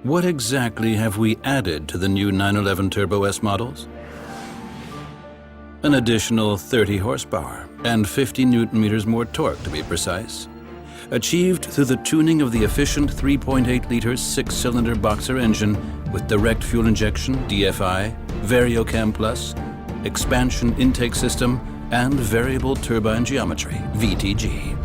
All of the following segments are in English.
What exactly have we added to the new 911 Turbo S models? An additional 30 horsepower and 50 Newton-meters more torque, to be precise, achieved through the tuning of the efficient 3.8-liter 6-cylinder boxer engine with direct fuel injection, DFI, VarioCam Plus, expansion intake system, and variable turbine geometry, VTG.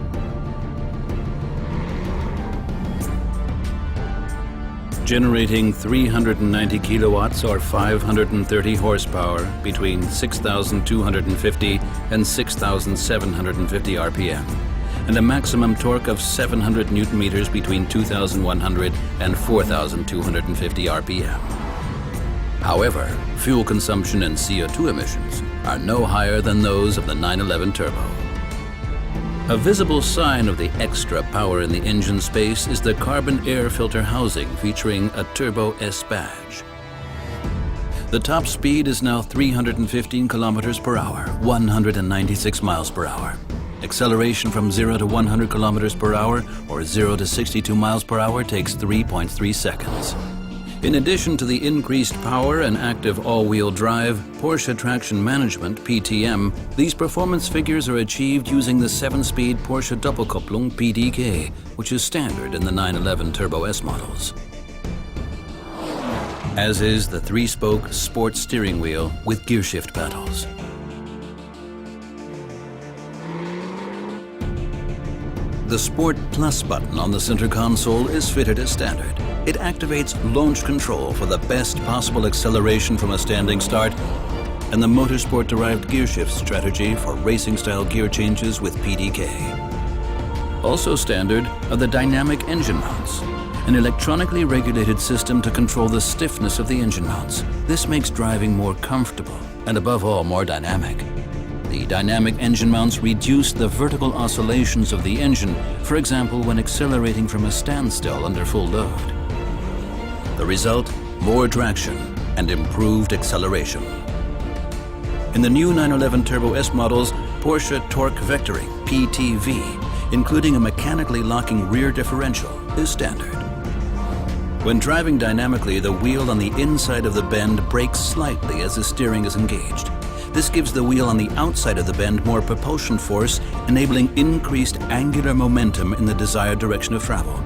Generating 390 kilowatts or 530 horsepower between 6,250 and 6,750 RPM, and a maximum torque of 700 Newton meters between 2,100 and 4,250 RPM. However, fuel consumption and CO2 emissions are no higher than those of the 911 Turbo. A visible sign of the extra power in the engine space is the carbon air filter housing featuring a Turbo S badge. The top speed is now 315 kilometers per hour, 196 miles per hour. Acceleration from 0 to 100 kilometers per hour or 0 to 62 miles per hour takes 3.3 seconds. In addition to the increased power and active all-wheel drive, Porsche Traction Management, PTM, these performance figures are achieved using the 7-speed Porsche Doppelkupplung, PDK, which is standard in the 911 Turbo S models. As is the 3-spoke sport steering wheel with gearshift pedals. The Sport Plus button on the center console is fitted as standard. It activates launch control for the best possible acceleration from a standing start, and the motorsport-derived gearshift strategy for racing-style gear changes with PDK. Also standard are the dynamic engine mounts, an electronically regulated system to control the stiffness of the engine mounts. This makes driving more comfortable and, above all, more dynamic. The dynamic engine mounts reduce the vertical oscillations of the engine, for example, when accelerating from a standstill under full load. The result, more traction and improved acceleration. In the new 911 Turbo S models, Porsche Torque Vectoring, PTV, including a mechanically locking rear differential, is standard. When driving dynamically, the wheel on the inside of the bend brakes slightly as the steering is engaged. This gives the wheel on the outside of the bend more propulsion force, enabling increased angular momentum in the desired direction of travel.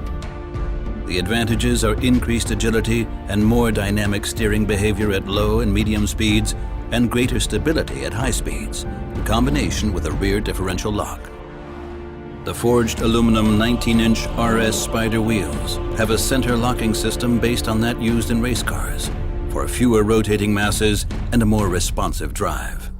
The advantages are increased agility and more dynamic steering behavior at low and medium speeds, and greater stability at high speeds, in combination with a rear differential lock. The forged aluminum 19-inch RS Spider wheels have a center locking system based on that used in race cars, for fewer rotating masses and a more responsive drive.